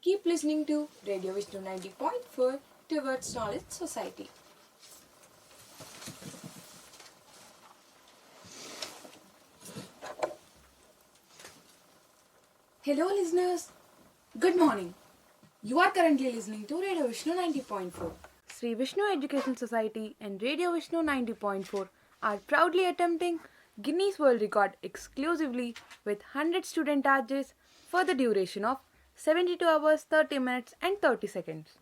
Keep listening to Radio Vishnu 90.4 towards Knowledge Society. Hello listeners, good morning. You are currently listening to Radio Vishnu 90.4. Sri Vishnu Educational Society and Radio Vishnu 90.4 are proudly attempting Guinness World Record exclusively with 100 student RJs for the duration of 72 hours, 30 minutes and 30 seconds.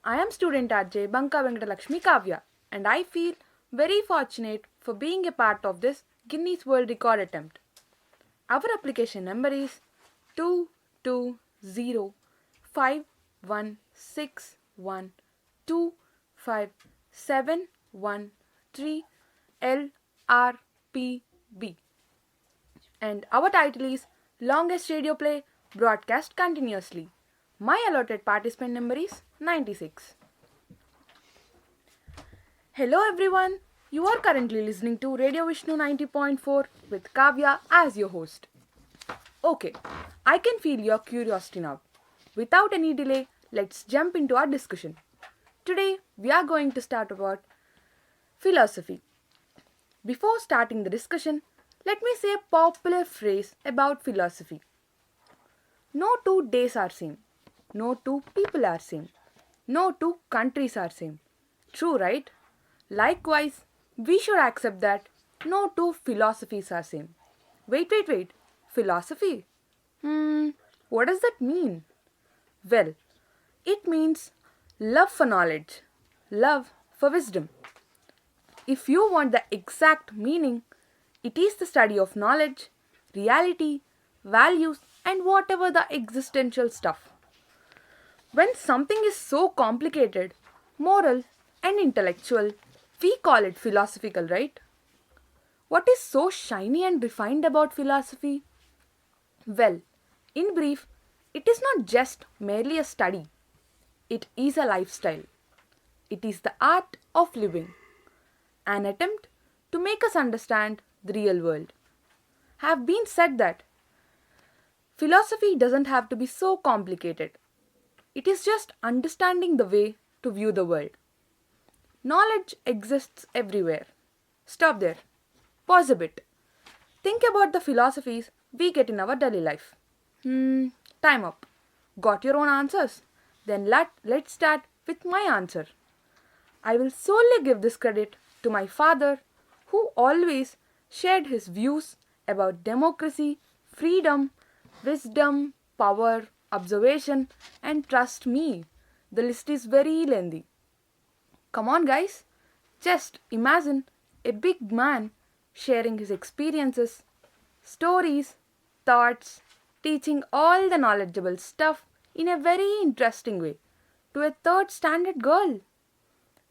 I am student RJ Banka Venkatalakshmi Kavya and I feel very fortunate for being a part of this Guinness World Record attempt. Our application number is 2205161257113LRPB and our title is Longest Radio Play Broadcast Continuously. My allotted participant number is 96. Hello everyone, you are currently listening to Radio Vishnu 90.4 with Kavya as your host. Okay, I can feel your curiosity now. Without any delay, let's jump into our discussion. Today, we are going to start about philosophy. Before starting the discussion, let me say a popular phrase about philosophy. No 2 days are same. No 2 people are same. No 2 countries are same. True, right? Likewise, we should accept that no 2 philosophies are same. Wait. Philosophy? What does that mean? Well, it means love for knowledge, love for wisdom. If you want the exact meaning, it is the study of knowledge, reality, values, and whatever the existential stuff. When something is so complicated, moral, and intellectual, we call it philosophical, right? What is so shiny and refined about philosophy? Well, in brief, it is not just merely a study. It is a lifestyle. It is the art of living. An attempt to make us understand the real world. Have been said that philosophy doesn't have to be so complicated. It is just understanding the way to view the world. Knowledge exists everywhere. Stop there. Pause a bit. Think about the philosophies we get in our daily life. Time up. Got your own answers? Then let's start with my answer. I will solely give this credit to my father, who always shared his views about democracy, freedom, wisdom, power, observation, and trust me, the list is very lengthy. Come on, guys. Just imagine a big man sharing his experiences, stories, thoughts, teaching all the knowledgeable stuff in a very interesting way to a third standard girl.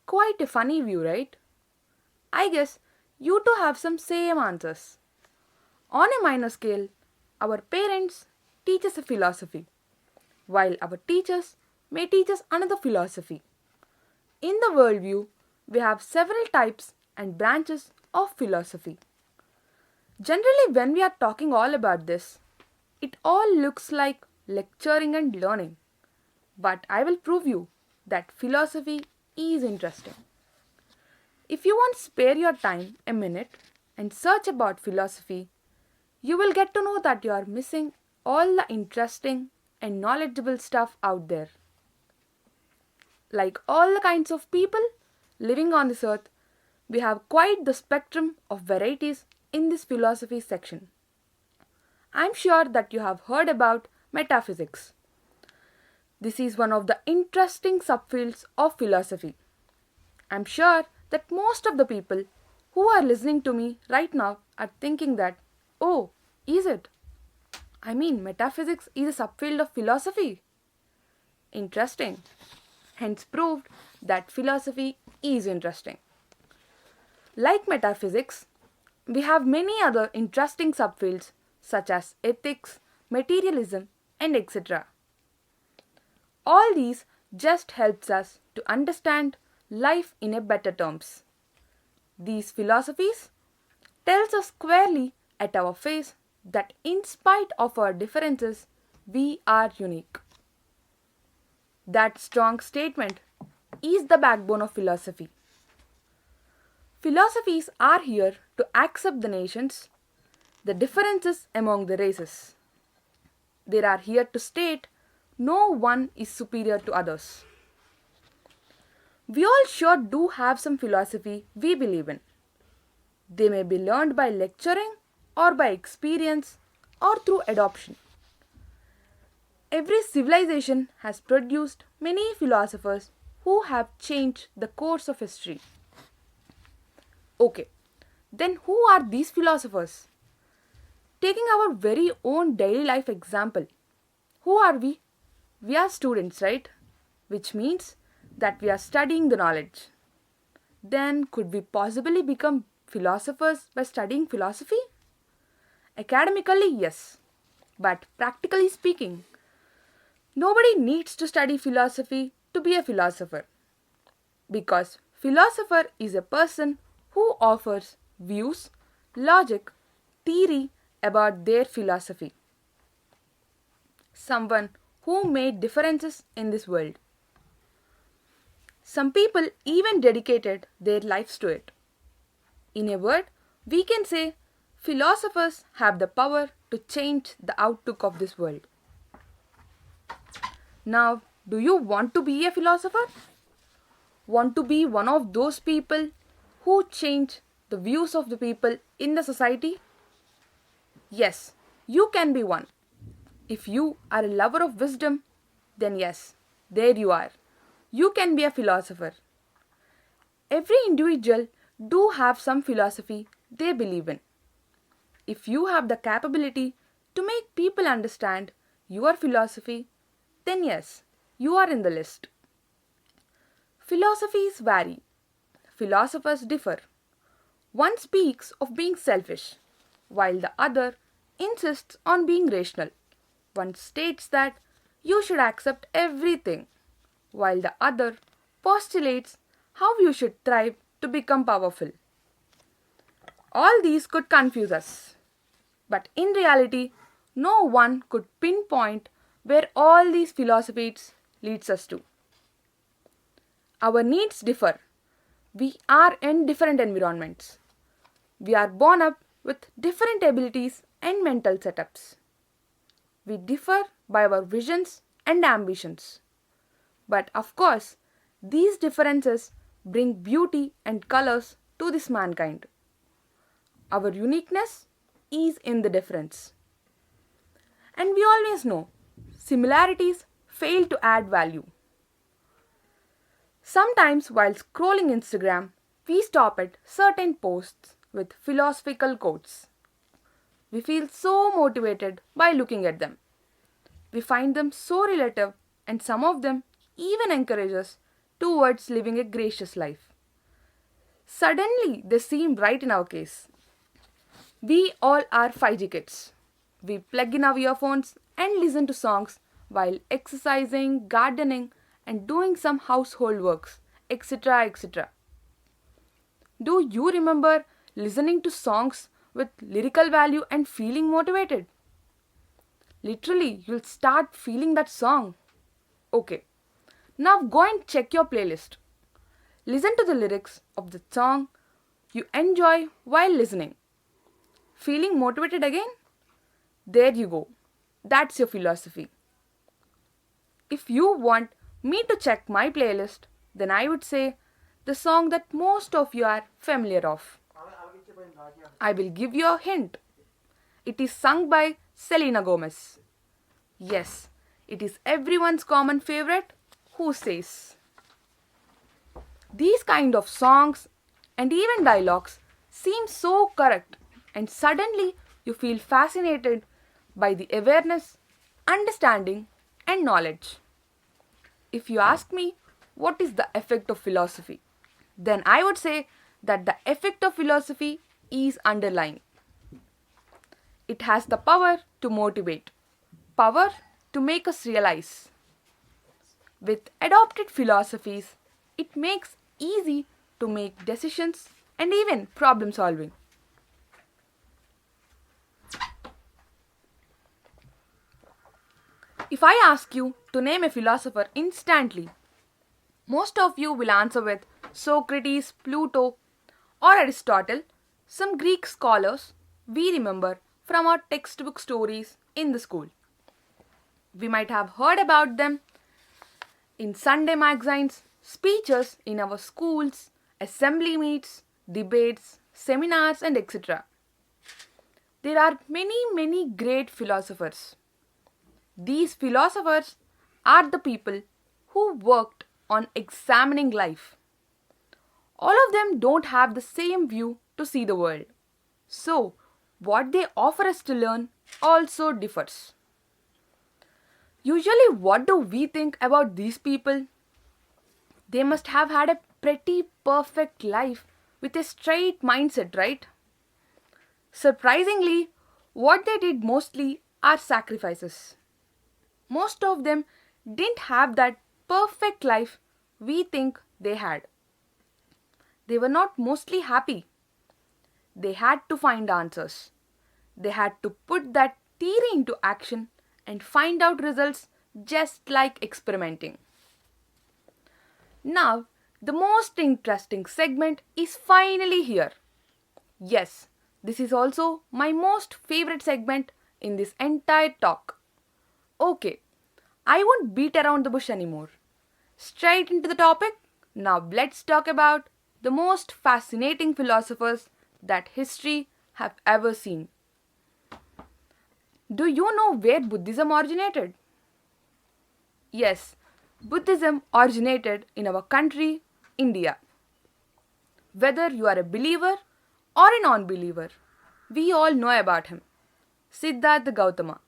Quite a funny view, right? I guess you too have some same answers. On a minor scale, our parents teach us a philosophy, while our teachers may teach us another philosophy. In the worldview, we have several types and branches of philosophy. Generally, when we are talking all about this, it all looks like lecturing and learning. But I will prove you that philosophy is interesting. If you want to spare your time a minute and search about philosophy, you will get to know that you are missing all the interesting and knowledgeable stuff out there. Like all the kinds of people living on this earth, we have quite the spectrum of varieties in this philosophy section. I am sure that you have heard about metaphysics. This is one of the interesting subfields of philosophy. I am sure that most of the people who are listening to me right now are thinking that, oh, is it? I mean, metaphysics is a subfield of philosophy. Interesting. Hence proved that philosophy is interesting. Like metaphysics, we have many other interesting subfields such as ethics, materialism, and etc. All these just helps us to understand life in a better terms. These philosophies tells us squarely at our face that in spite of our differences, we are unique. That strong statement is the backbone of philosophy. Philosophies are here to accept the nations, the differences among the races. They are here to state no one is superior to others. We all sure do have some philosophy we believe in. They may be learned by lecturing or by experience or through adoption. Every civilization has produced many philosophers who have changed the course of history. Okay, then who are these philosophers? Taking our very own daily life example, who are we? We are students, right? Which means that we are studying the knowledge. Then could we possibly become philosophers by studying philosophy? Academically, yes. But practically speaking, nobody needs to study philosophy to be a philosopher. Because philosopher is a person who offers views, logic, theory about their philosophy. Someone who made differences in this world. Some people even dedicated their lives to it. In a word, we can say philosophers have the power to change the outlook of this world. Now, do you want to be a philosopher? Want to be one of those people who change the views of the people in the society? Yes, you can be one. If you are a lover of wisdom, then yes, there you are. You can be a philosopher. Every individual do have some philosophy they believe in. If you have the capability to make people understand your philosophy, then yes, you are in the list. Philosophies vary. Philosophers differ. One speaks of being selfish, while the other insists on being rational. One states that you should accept everything, while the other postulates how you should thrive to become powerful. All these could confuse us, but in reality, no one could pinpoint where all these philosophies leads us to. Our needs differ. We are in different environments. We are born up with different abilities and mental setups. We differ by our visions and ambitions. But of course, these differences bring beauty and colors to this mankind. Our uniqueness is in the difference. And we always know similarities fail to add value. Sometimes while scrolling Instagram, we stop at certain posts with philosophical quotes. We feel so motivated by looking at them. We find them so relative, and some of them even encourage us towards living a gracious life. Suddenly, they seem right in our case. We all are 5G kids. We plug in our earphones and listen to songs while exercising, gardening, and doing some household works, etc. etc. Do you remember listening to songs with lyrical value and feeling motivated? Literally, you'll start feeling that song. Okay, now go and check your playlist. Listen to the lyrics of the song you enjoy while listening. Feeling motivated again? There you go. That's your philosophy. If you want me to check my playlist, then I would say the song that most of you are familiar of. I will give you a hint. It is sung by Selena Gomez. Yes, it is everyone's common favorite, Who Says. These kind of songs and even dialogues seem so correct, and suddenly you feel fascinated by the awareness, understanding, and knowledge. If you ask me what is the effect of philosophy, then I would say that the effect of philosophy is underlying. It has the power to motivate, power to make us realize. With adopted philosophies, it makes easy to make decisions and even problem solving. If I ask you to name a philosopher instantly, most of you will answer with Socrates, Plato, or Aristotle, some Greek scholars we remember from our textbook stories in the school. We might have heard about them in Sunday magazines, speeches in our schools, assembly meets, debates, seminars, and etc. There are many great philosophers. These philosophers are the people who worked on examining life. All of them don't have the same view to see the world. So, what they offer us to learn also differs. Usually, what do we think about these people? They must have had a pretty perfect life with a straight mindset, right? Surprisingly, what they did mostly are sacrifices. Most of them didn't have that perfect life we think they had. They were not mostly happy. They had to find answers. They had to put that theory into action and find out results just like experimenting. Now, the most interesting segment is finally here. Yes, this is also my most favorite segment in this entire talk. Okay, I won't beat around the bush anymore. Straight into the topic. Now let's talk about the most fascinating philosophers that history have ever seen. Do you know where Buddhism originated? Yes, Buddhism originated in our country, India. Whether you are a believer or a non-believer, we all know about him. Siddhartha Gautama,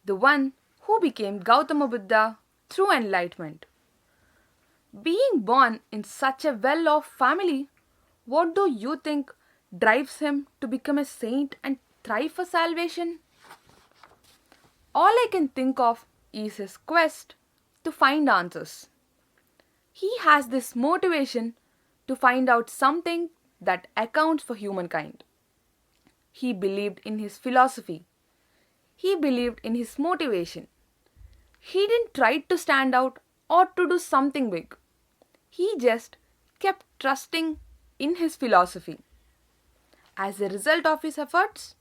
the one who became Gautama Buddha through enlightenment. Being born in such a well-off family, what do you think drives him to become a saint and thrive for salvation? All I can think of is his quest to find answers. He has this motivation to find out something that accounts for humankind. He believed in his philosophy. He believed in his motivation. He didn't try to stand out or to do something big. He just kept trusting in his philosophy. As a result of his efforts,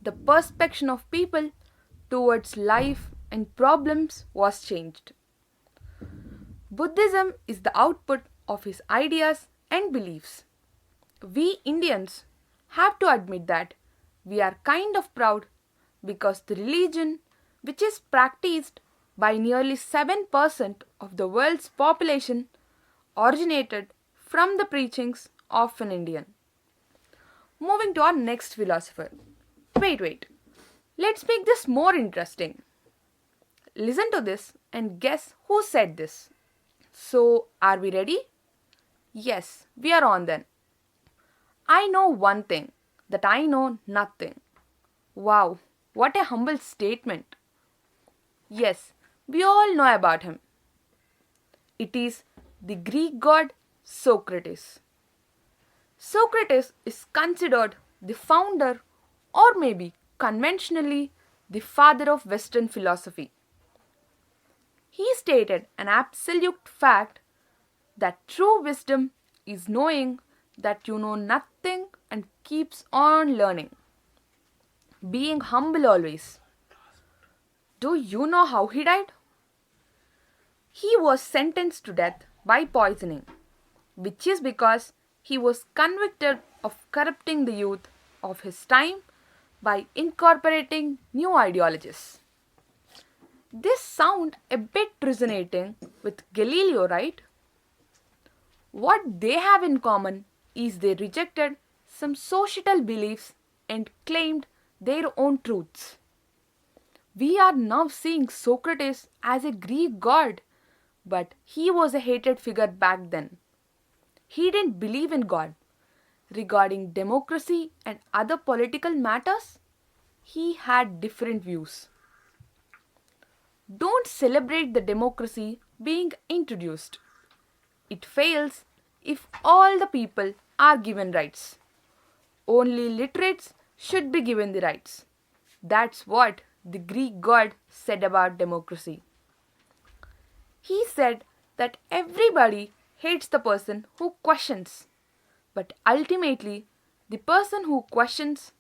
the perception of people towards life and problems was changed. Buddhism is the output of his ideas and beliefs. We Indians have to admit that we are kind of proud because the religion, which is practiced by nearly 7% of the world's population, originated from the preachings of an Indian. Moving to our next philosopher. Wait. Let's make this more interesting. Listen to this and guess who said this. So, are we ready? Yes, we are on then. I know one thing, that I know nothing. Wow, what a humble statement. Yes, we all know about him. It is the Greek god Socrates. Socrates is considered the founder, or maybe conventionally the father of Western philosophy. He stated an absolute fact that true wisdom is knowing that you know nothing and keeps on learning. Being humble always. Do you know how he died? He was sentenced to death by poisoning, which is because he was convicted of corrupting the youth of his time by incorporating new ideologies. This sounds a bit resonating with Galileo, right? What they have in common is they rejected some societal beliefs and claimed their own truths. We are now seeing Socrates as a Greek god, but he was a hated figure back then. He didn't believe in God. Regarding democracy and other political matters, he had different views. Don't celebrate the democracy being introduced. It fails if all the people are given rights. Only literates should be given the rights. That's what the Greek god said about democracy. He said that everybody hates the person who questions, but ultimately, the person who questions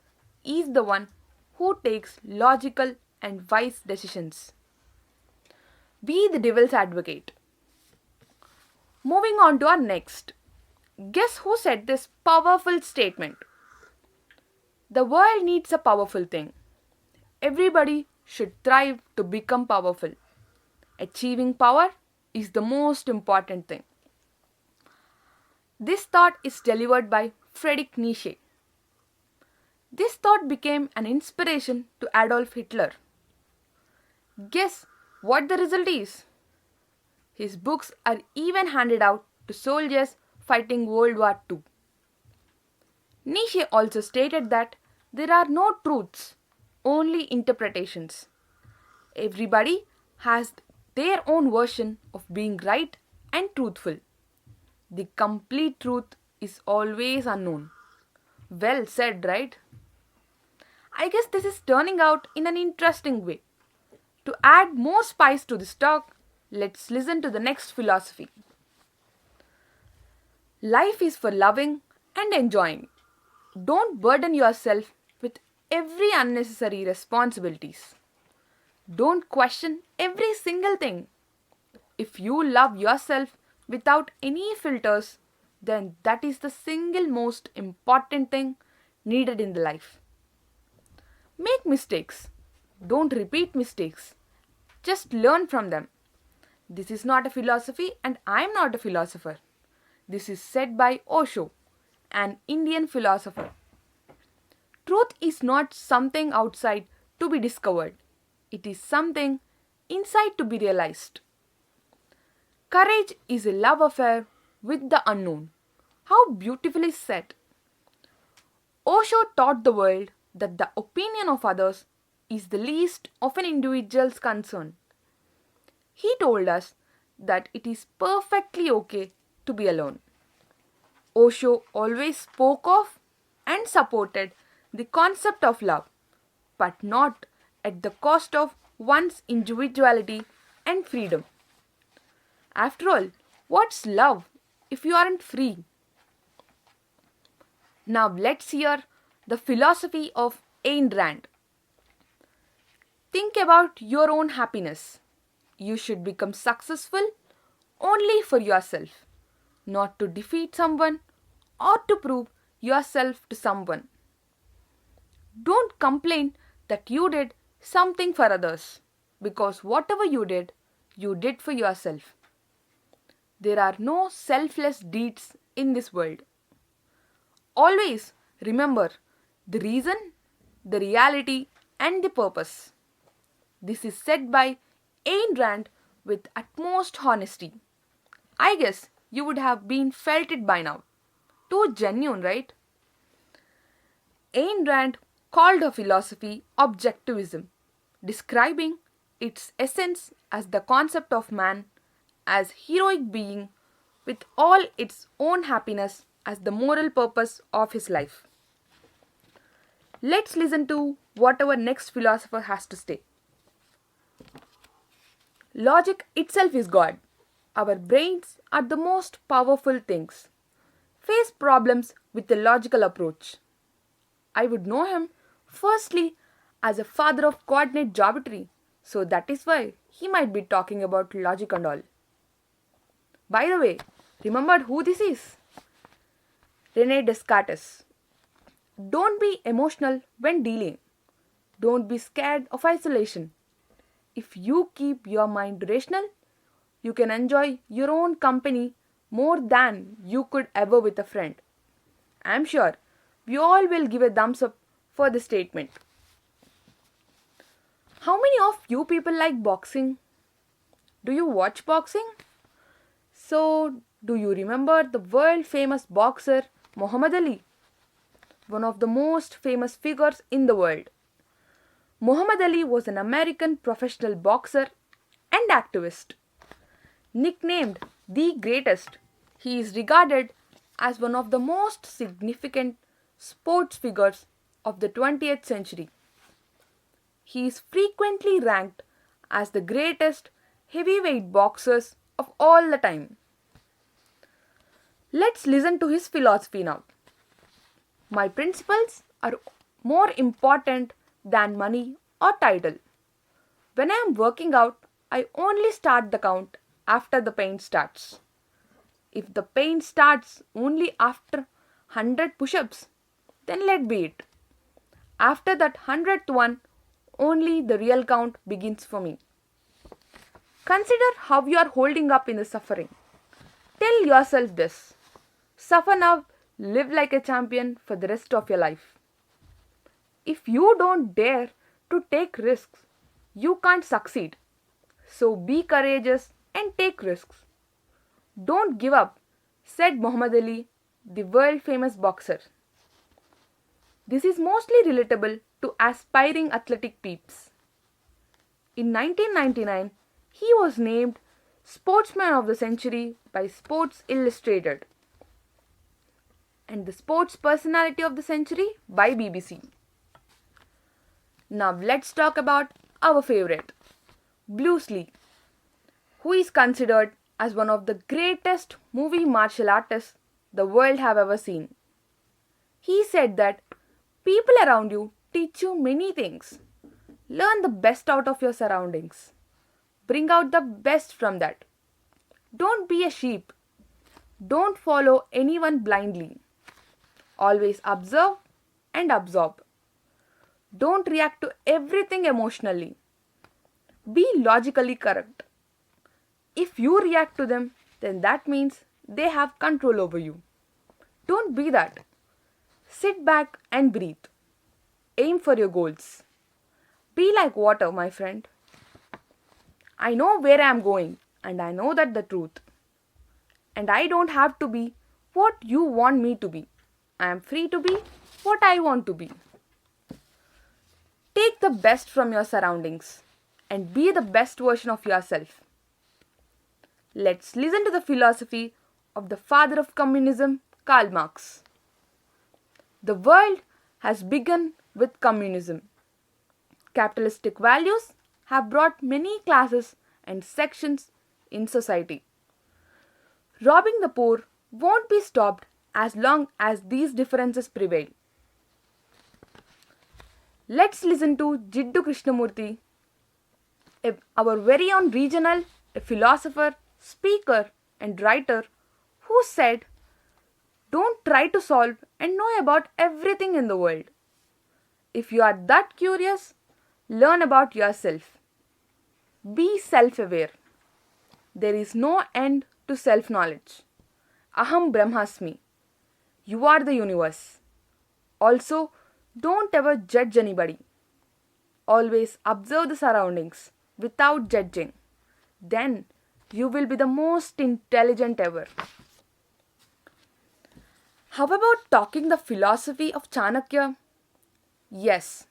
is the one who takes logical and wise decisions. Be the devil's advocate. Moving on to our next. Guess who said this powerful statement? The world needs a powerful thing. Everybody should strive to become powerful. Achieving power is the most important thing. This thought is delivered by Friedrich Nietzsche. This thought became an inspiration to Adolf Hitler. Guess what the result is? His books are even handed out to soldiers fighting World War II. Nietzsche also stated that there are no truths, only interpretations. Everybody has their own version of being right and truthful. The complete truth is always unknown. Well said, right? I guess this is turning out in an interesting way. To add more spice to this talk, let's listen to the next philosophy. Life is for loving and enjoying. Don't burden yourself with every unnecessary responsibilities. Don't question every single thing. If you love yourself without any filters, then that is the single most important thing needed in the life. Make mistakes. Don't repeat mistakes. Just learn from them. This is not a philosophy and I am not a philosopher. This is said by Osho, an Indian philosopher. Truth is not something outside to be discovered. It is something inside to be realized. Courage is a love affair with the unknown. How beautifully said. Osho taught the world that the opinion of others is the least of an individual's concern. He told us that it is perfectly okay to be alone. Osho always spoke of and supported the concept of love, but not at the cost of one's individuality and freedom. After all, what's love if you aren't free? Now let's hear the philosophy of Ayn Rand. Think about your own happiness. You should become successful only for yourself, not to defeat someone or to prove yourself to someone. Don't complain that you did something for others, because whatever you did for yourself. There are no selfless deeds in this world. Always remember the reason, the reality, and the purpose. This is said by Ayn Rand with utmost honesty. I guess you would have been felt it by now. Too genuine, right? Ayn Rand called her philosophy objectivism, describing its essence as the concept of man as heroic being with all its own happiness as the moral purpose of his life. Let's listen to what our next philosopher has to say. Logic itself is God. Our brains are the most powerful things. Face problems with a logical approach. I would know him firstly as a father of coordinate geometry, so that is why he might be talking about logic and all. By the way, remember who this is? Rene Descartes. Don't be emotional when dealing. Don't be scared of isolation. If you keep your mind rational, you can enjoy your own company more than you could ever with a friend. I am sure we all will give a thumbs up for the statement. How many of you people like boxing? Do you watch boxing? So, do you remember the world famous boxer Muhammad Ali? One of the most famous figures in the world. Muhammad Ali was an American professional boxer and activist. Nicknamed the greatest, he is regarded as one of the most significant sports figures of the 20th century. He is frequently ranked as the greatest heavyweight boxers of all the time. Let's listen to his philosophy now. My principles are more important than money or title. When I am working out, I only start the count after the pain starts. If the pain starts only after 100 push ups, then let be it. After that 100th one, only the real count begins for me. Consider how you are holding up in the suffering. Tell yourself this: suffer now, live like a champion for the rest of your life. If you don't dare to take risks, you can't succeed. So be courageous and take risks. Don't give up, said Muhammad Ali, the world famous boxer. This is mostly relatable to aspiring athletic peeps. In 1999, he was named Sportsman of the Century by Sports Illustrated and the Sports Personality of the Century by BBC. Now let's talk about our favorite, Bruce Lee, who is considered as one of the greatest movie martial artists the world have ever seen. He said that people around you teach you many things. Learn the best out of your surroundings. Bring out the best from that. Don't be a sheep. Don't follow anyone blindly. Always observe and absorb. Don't react to everything emotionally. Be logically correct. If you react to them, then that means they have control over you. Don't be that. Sit back and breathe. Aim for your goals. Be like water, my friend. I know where I am going, and I know that the truth. And I don't have to be what you want me to be. I am free to be what I want to be. Take the best from your surroundings and be the best version of yourself. Let's listen to the philosophy of the father of communism, Karl Marx. The world has begun with communism. Capitalistic values have brought many classes and sections in society. Robbing the poor won't be stopped as long as these differences prevail. Let's listen to Jiddu Krishnamurthy, our very own regional philosopher, speaker, and writer, who said, "Don't try to solve and know about everything in the world. If you are that curious, learn about yourself. Be self-aware. There is no end to self-knowledge. Aham Brahmasmi. You are the universe. Also, don't ever judge anybody. Always observe the surroundings without judging. Then you will be the most intelligent ever." How about talking the philosophy of Chanakya? Yes,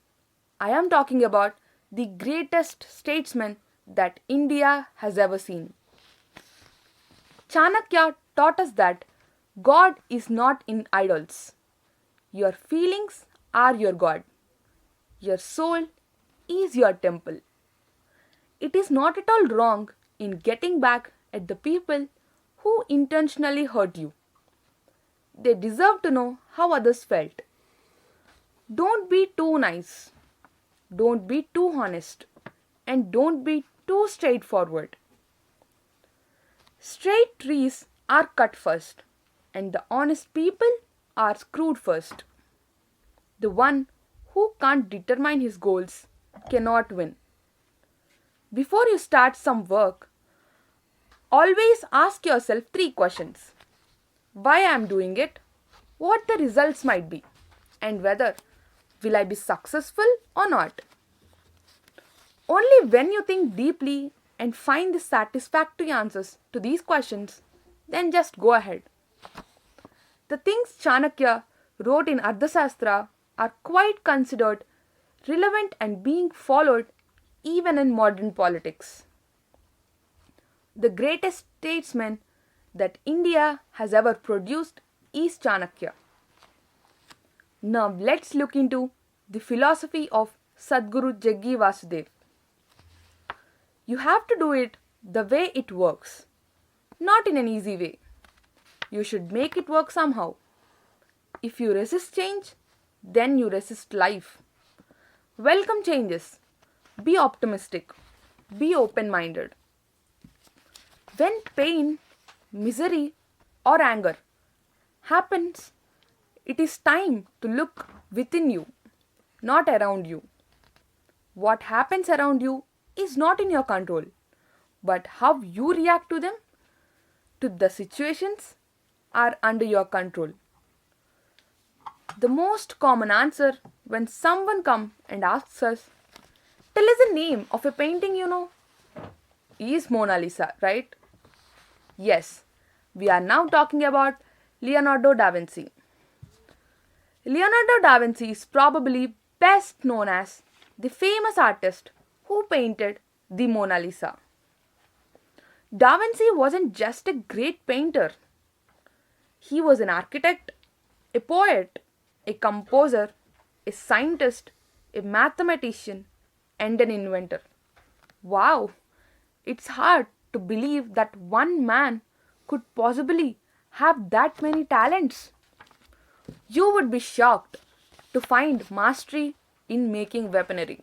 I am talking about the greatest statesman that India has ever seen. Chanakya taught us that God is not in idols. Your feelings are your God. Your soul is your temple. It is not at all wrong in getting back at the people who intentionally hurt you. They deserve to know how others felt. Don't be too nice. Don't be too honest. And don't be too straightforward. Straight trees are cut first, and the honest people are screwed first. The one who can't determine his goals cannot win. Before you start some work, always ask yourself 3 questions. Why I am doing it, what the results might be, and whether will I be successful or not. Only when you think deeply and find the satisfactory answers to these questions, then just go ahead. The things Chanakya wrote in Ardhasastra are quite considered relevant and being followed even in modern politics. The greatest statesman that India has ever produced is Chanakya. Now let's look into the philosophy of Sadhguru Jaggi Vasudev. You have to do it the way it works. Not in an easy way. You should make it work somehow. If you resist change, then you resist life. Welcome changes. Be optimistic. Be open minded. When pain, misery, or anger happens, it is time to look within you, not around you. What happens around you is not in your control, but how you react to the situations, are under your control. The most common answer when someone comes and asks us, "Tell us the name of a painting you know," is Mona Lisa, right? Yes, we are now talking about Leonardo da Vinci. Leonardo da Vinci is probably best known as the famous artist who painted the Mona Lisa. Da Vinci wasn't just a great painter, he was an architect, a poet, a composer, a scientist, a mathematician, and an inventor. Wow, it's hard to believe that one man could possibly have that many talents. You would be shocked to find mastery in making weaponry.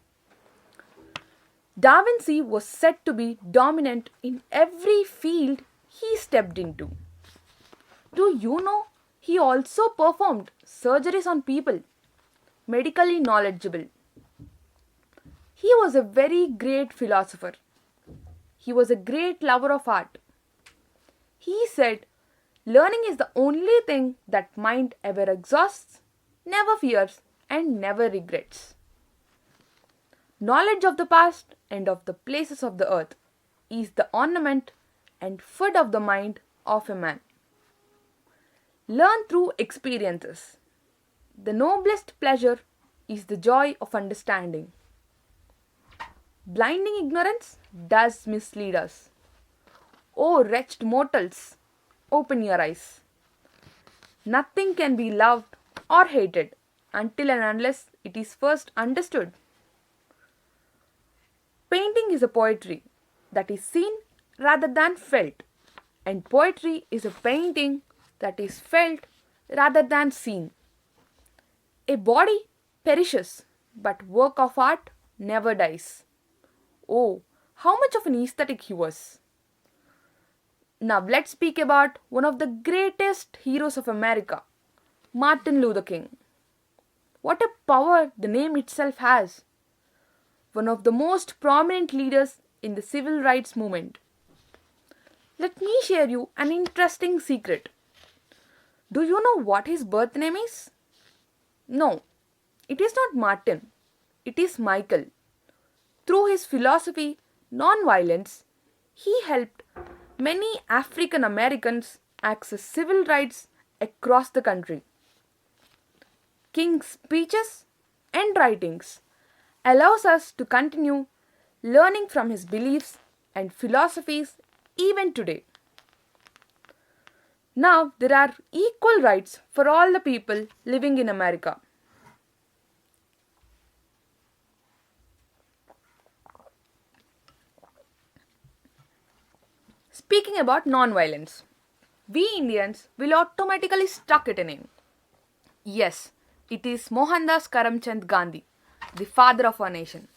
Da Vinci was said to be dominant in every field he stepped into. Do you know he also performed surgeries on people? Medically knowledgeable. He was a very great philosopher. He was a great lover of art. He said, "Learning is the only thing that mind ever exhausts, never fears, and never regrets." Knowledge of the past and of the places of the earth is the ornament and food of the mind of a man. Learn through experiences. The noblest pleasure is the joy of understanding. Blinding ignorance does mislead us. O wretched mortals, open your eyes. Nothing can be loved or hated until and unless it is first understood. Painting is a poetry that is seen rather than felt, and poetry is a painting that is felt rather than seen. A body perishes, but work of art never dies. Oh, how much of an aesthetic he was! Now let's speak about one of the greatest heroes of America, Martin Luther King. What a power the name itself has! One of the most prominent leaders in the civil rights movement. Let me share you an interesting secret. Do you know what his birth name is? No, it is not Martin. It is Michael. Through his philosophy, non-violence, he helped many African Americans access civil rights across the country. King's speeches and writings allows us to continue learning from his beliefs and philosophies even today. Now there are equal rights for all the people living in America. Speaking about non-violence, we Indians will automatically stuck at a name. Yes, it is Mohandas Karamchand Gandhi, the father of our nation.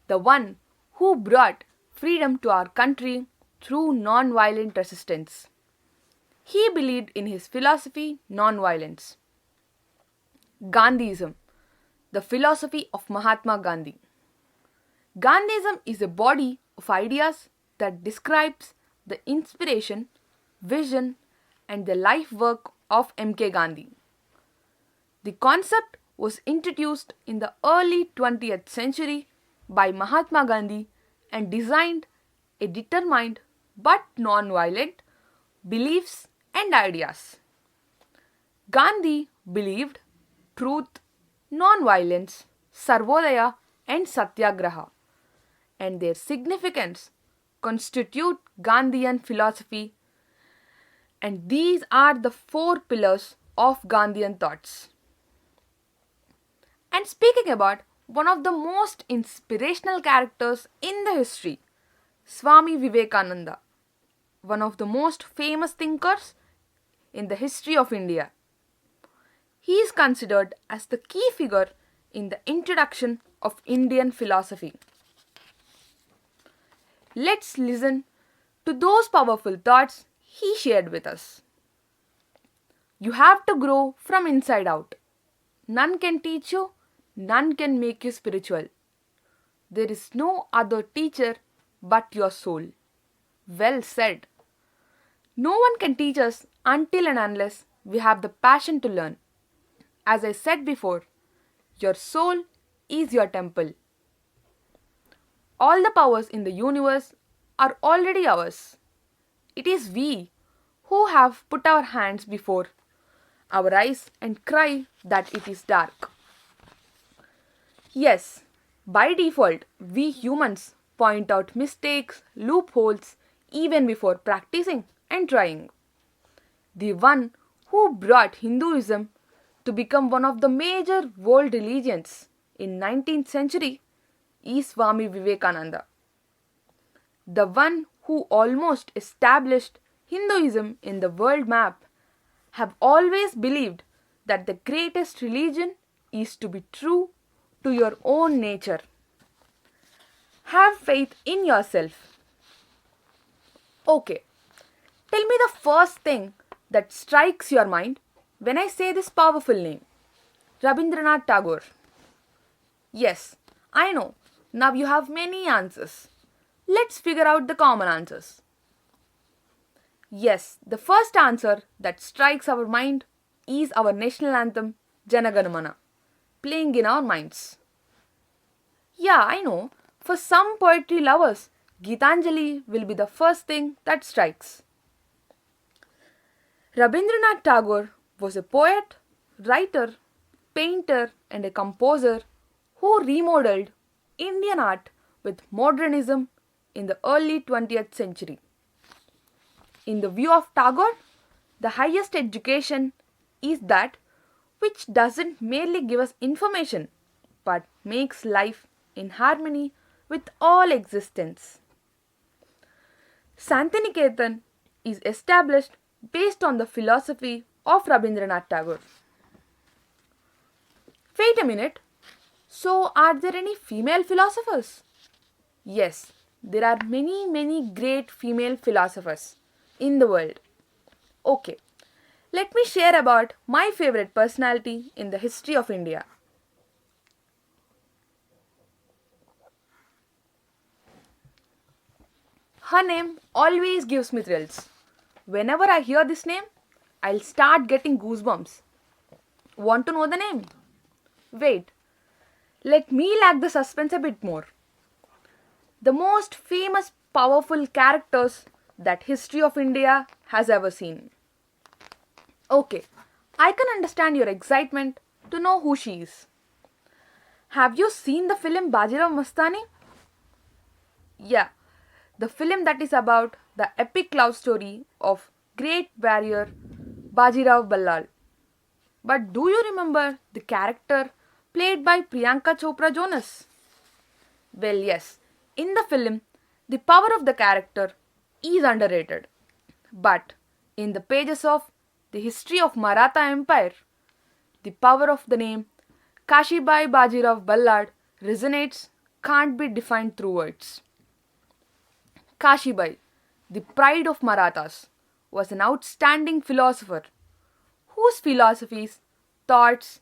The one who brought freedom to our country through non-violent resistance. He believed in his philosophy, non-violence. Gandhism, the philosophy of Mahatma Gandhi. Gandhism is a body of ideas that describes the inspiration, vision, and the life work of M.K. Gandhi. The concept was introduced in the early 20th century by Mahatma Gandhi and designed a determined but non-violent beliefs and ideas. Gandhi believed truth, non-violence, Sarvodaya, and Satyagraha, and their significance constitute Gandhian philosophy, and these are the four pillars of Gandhian thoughts. And speaking about one of the most inspirational characters in the history, Swami Vivekananda. one of the most famous thinkers in the history of India. He is considered as the key figure in the introduction of Indian philosophy. Let's listen to those powerful thoughts he shared with us. You have to grow from inside out. None can teach you, none can make you spiritual. There is no other teacher but your soul. Well said. No one can teach us until and unless we have the passion to learn. As I said before, your soul is your temple. All the powers in the universe are already ours. It is we who have put our hands before our eyes and cry that it is dark. Yes, by default, we humans point out mistakes, loopholes, even before practicing and trying. The one who brought Hinduism to become one of the major world religions in 19th century is Swami Vivekananda. The one who almost established Hinduism in the world map have always believed that the greatest religion is to be true to your own nature. Have faith in yourself. Okay, tell me the first thing that strikes your mind when I say this powerful name, Rabindranath Tagore. Yes, I know, now you have many answers. Let's figure out the common answers. Yes, the first answer that strikes our mind is our national anthem, Jana Gana Mana, playing in our minds. Yeah, I know, for some poetry lovers, Gitanjali will be the first thing that strikes. Rabindranath Tagore was a poet, writer, painter, and a composer who remodeled Indian art with modernism in the early 20th century. In the view of Tagore, the highest education is that which doesn't merely give us information but makes life in harmony with all existence. Santiniketan is established based on the philosophy of Rabindranath Tagore. Wait a minute. So, are there any female philosophers? Yes, there are many great female philosophers in the world. Okay, let me share about my favorite personality in the history of India. Her name always gives me thrills. Whenever I hear this name, I'll start getting goosebumps. Want to know the name? Wait, let me lag the suspense a bit more. The most famous, powerful characters that history of India has ever seen. Okay, I can understand your excitement to know who she is. Have you seen the film Bajirao Mastani? Yeah, the film that is about the epic love story of great warrior Bajirao Ballal. But do you remember the character played by Priyanka Chopra Jonas? Well, yes, in the film, the power of the character is underrated. But in the pages of the history of Maratha Empire, the power of the name Kashibai Bajirao Ballad resonates, can't be defined through words. Kashibai, the pride of Marathas, was an outstanding philosopher whose philosophies, thoughts,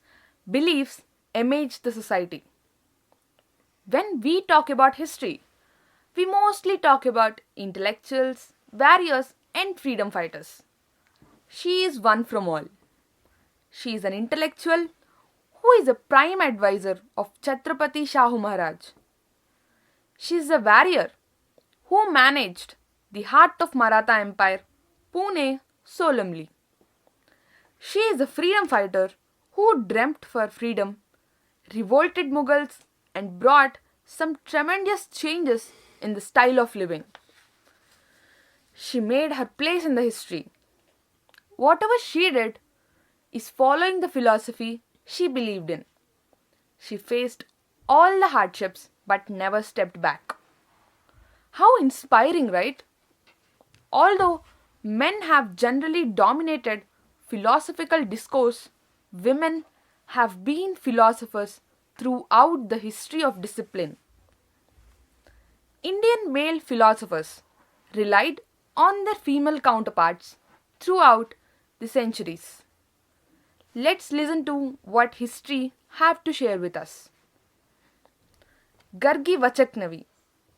beliefs image the society. When we talk about history, we mostly talk about intellectuals, warriors, and freedom fighters. She is one from all. She is an intellectual who is a prime advisor of Chhatrapati Shahu Maharaj. She is a warrior who managed the heart of Maratha Empire, Pune, solemnly. She is a freedom fighter who dreamt for freedom, revolted Mughals, and brought some tremendous changes in the style of living. She made her place in the history. Whatever she did is following the philosophy she believed in. She faced all the hardships but never stepped back. How inspiring, right? Although men have generally dominated philosophical discourse, women have been philosophers throughout the history of discipline. Indian male philosophers relied on their female counterparts throughout the centuries. Let's listen to what history have to share with us. Gargi Vachaknavi,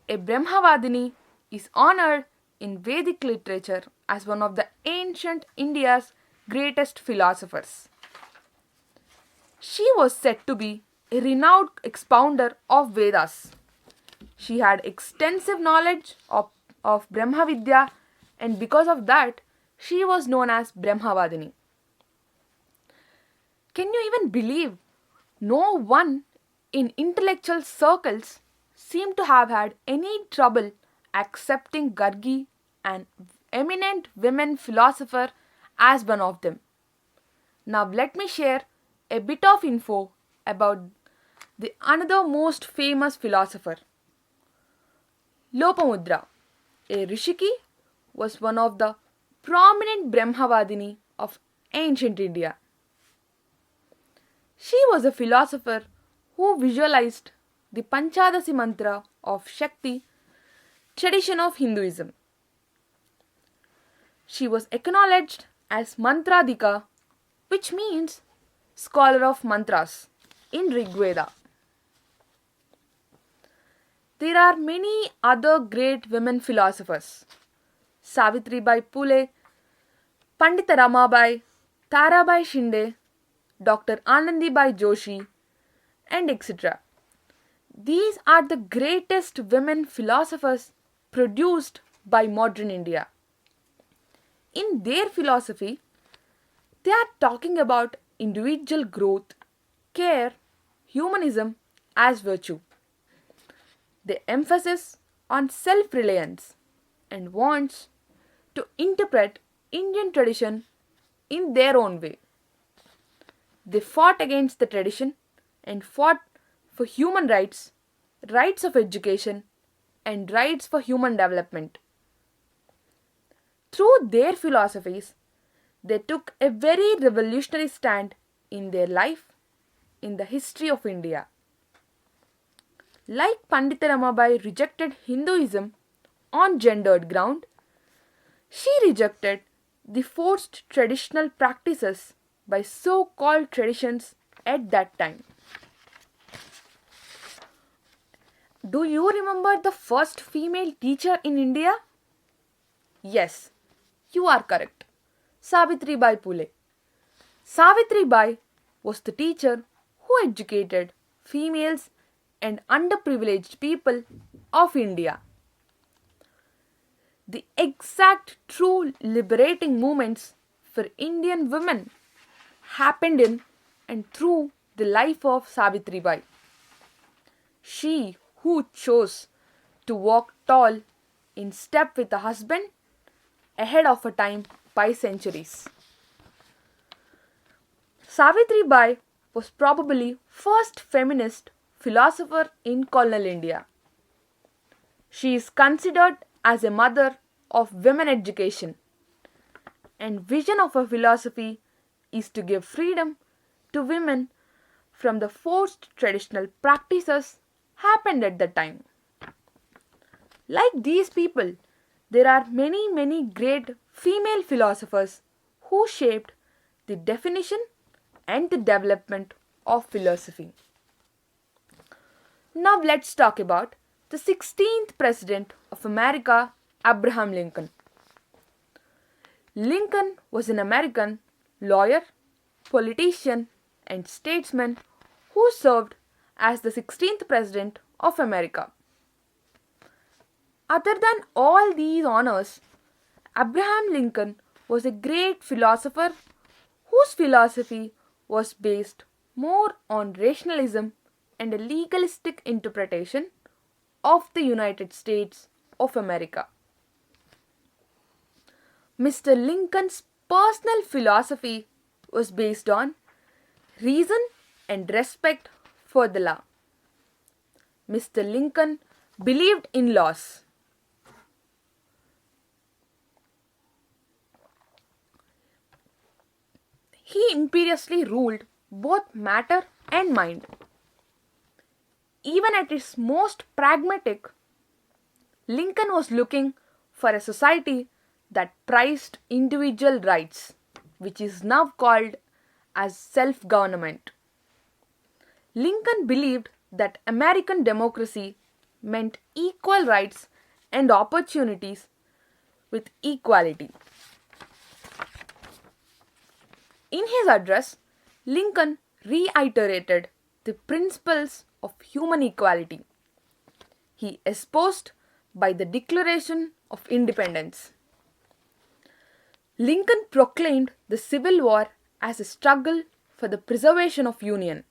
a Brahmavadini, is honored in Vedic literature as one of the ancient India's greatest philosophers. She was said to be a renowned expounder of Vedas. She had extensive knowledge of Brahma Vidya, and because of that, she was known as Brahmavadini. Can you even believe no one in intellectual circles seemed to have had any trouble accepting Gargi, an eminent women philosopher, as one of them? Now let me share a bit of info about the another most famous philosopher. Lopamudra, a Rishiki, was one of the prominent Brahmavadini of ancient India. She was a philosopher who visualized the Panchadasi mantra of Shakti, tradition of Hinduism. She was acknowledged as Mantradika, which means scholar of mantras in Rigveda. There are many other great women philosophers. Savitribai Phule, Pandita Ramabai, Tarabai Shinde, Dr. Anandibai Joshi, and etc. These are the greatest women philosophers produced by modern India. In their philosophy, they are talking about individual growth, care, humanism as virtue. They emphasis on self-reliance and wants to interpret Indian tradition in their own way. They fought against the tradition and fought for human rights, rights of education, and rights for human development. Through their philosophies, they took a very revolutionary stand in their life, in the history of India. Like Pandita Ramabai rejected Hinduism on gendered ground, she rejected the forced traditional practices by so-called traditions at that time. Do you remember the first female teacher in India? Yes, you are correct. Savitribai Phule. Savitribai was the teacher who educated females and underprivileged people of India. The exact true liberating movements for Indian women happened in and through the life of Savitribai. She who chose to walk tall in step with a husband ahead of her time by centuries. Savitribai was probably first feminist philosopher in colonial India. She is considered as a mother of women education, and vision of her philosophy is to give freedom to women from the forced traditional practices happened at the time. Like these people, there are many great female philosophers who shaped the definition and the development of philosophy. Now let's talk about the 16th President of America, Abraham Lincoln. Lincoln was an American lawyer, politician, and statesman who served as the 16th President of America. Other than all these honors, Abraham Lincoln was a great philosopher whose philosophy was based more on rationalism and a legalistic interpretation of the United States of America. Mr. Lincoln's personal philosophy was based on reason and respect for the law. Mr. Lincoln believed in laws. he imperiously ruled both matter and mind. Even at its most pragmatic, Lincoln was looking for a society that prized individual rights, which is now called as self-government. Lincoln believed that American democracy meant equal rights and opportunities with equality. In his address, Lincoln reiterated the principles of human equality he espoused by the Declaration of Independence. Lincoln proclaimed the Civil War as a struggle for the preservation of Union,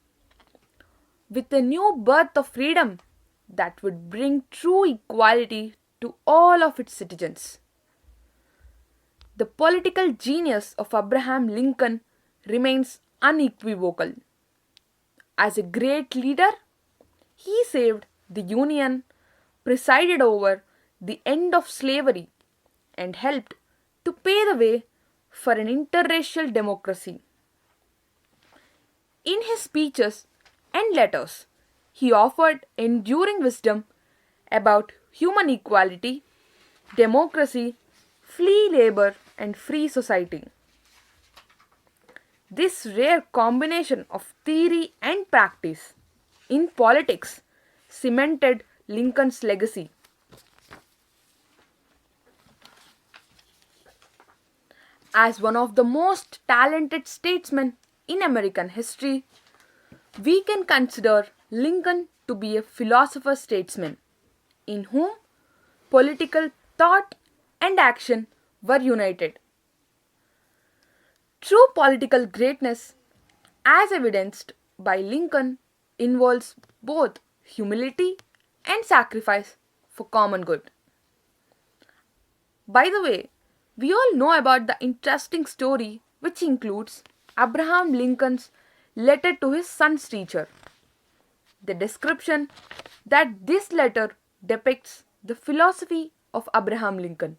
with a new birth of freedom that would bring true equality to all of its citizens. The political genius of Abraham Lincoln remains unequivocal. As a great leader, he saved the Union, presided over the end of slavery, and helped to pave the way for an interracial democracy. In his speeches and letters, he offered enduring wisdom about human equality, democracy, free labor, and free society. This rare combination of theory and practice in politics cemented Lincoln's legacy. As one of the most talented statesmen in American history, we can consider Lincoln to be a philosopher statesman in whom political thought and action were united. True political greatness, as evidenced by Lincoln, involves both humility and sacrifice for common good. By the way, we all know about the interesting story which includes Abraham Lincoln's letter to his son's teacher. The description that this letter depicts the philosophy of Abraham Lincoln.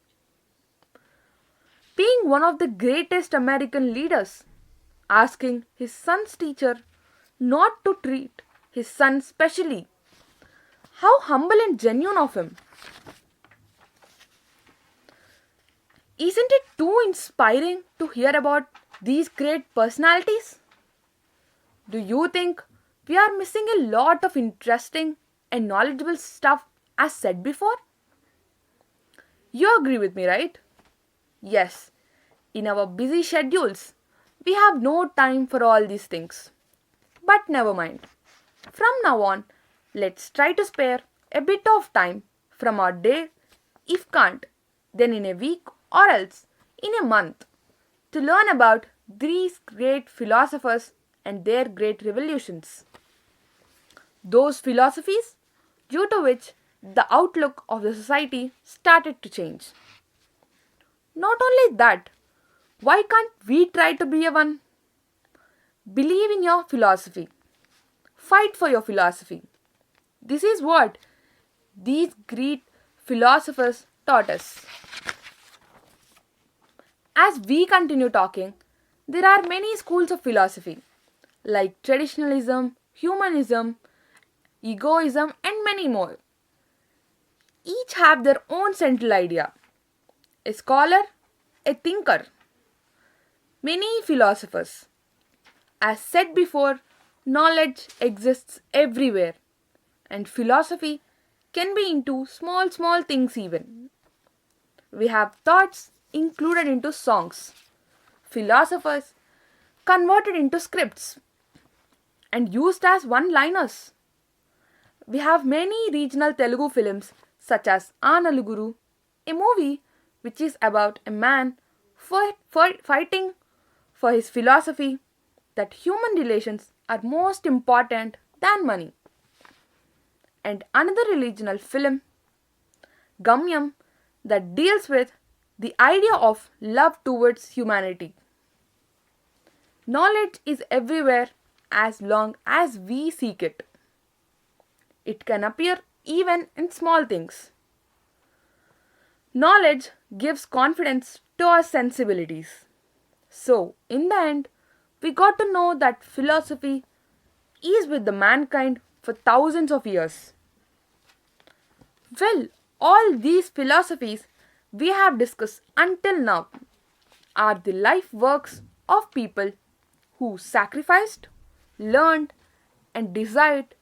Being one of the greatest American leaders, asking his son's teacher not to treat his son specially. How humble and genuine of him! Isn't it too inspiring to hear about these great personalities? Do you think we are missing a lot of interesting and knowledgeable stuff as said before? You agree with me, right? Yes, in our busy schedules, we have no time for all these things. But never mind. From now on, let's try to spare a bit of time from our day, if can't, then in a week or else in a month, to learn about these great philosophers and their great revolutions. Those philosophies due to which the outlook of the society started to change. Not only that, why can't we try to be a one? Believe in your philosophy. Fight for your philosophy. This is what these great philosophers taught us. As we continue talking, there are many schools of philosophy like traditionalism, humanism, egoism, and many more. Each have their own central idea. A scholar, a thinker, many philosophers. As said before, knowledge exists everywhere, and philosophy can be into small things even. We have thoughts included into songs, philosophers converted into scripts, and used as one-liners. We have many regional Telugu films such as Analuguru, a movie which is about a man fighting for his philosophy that human relations are most important than money. And another regional film, Gamyam, that deals with the idea of love towards humanity. Knowledge is everywhere as long as we seek it. It can appear even in small things. Knowledge gives confidence to our sensibilities. So, in the end, we got to know that philosophy is with the mankind for thousands of years. Well, all these philosophies we have discussed until now are the life works of people who sacrificed, learned, and desired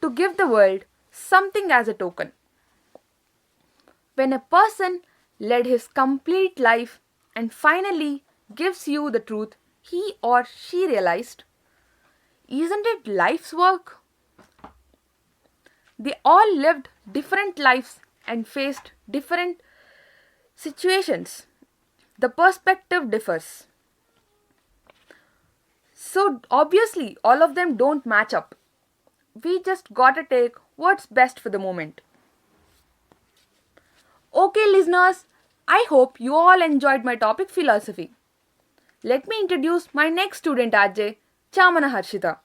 to give the world something as a token. When a person led his complete life and finally gives you the truth he or she realized, isn't it life's work? They all lived different lives and faced different situations. The perspective differs. So, obviously, all of them don't match up. We just gotta take what's best for the moment. Okay, listeners, I hope you all enjoyed my topic philosophy. Let me introduce my next student RJ, Chamana Harshita,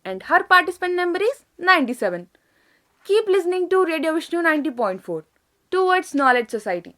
and her participant number is 97. Keep listening to Radio Vishnu 90.4 towards Knowledge Society.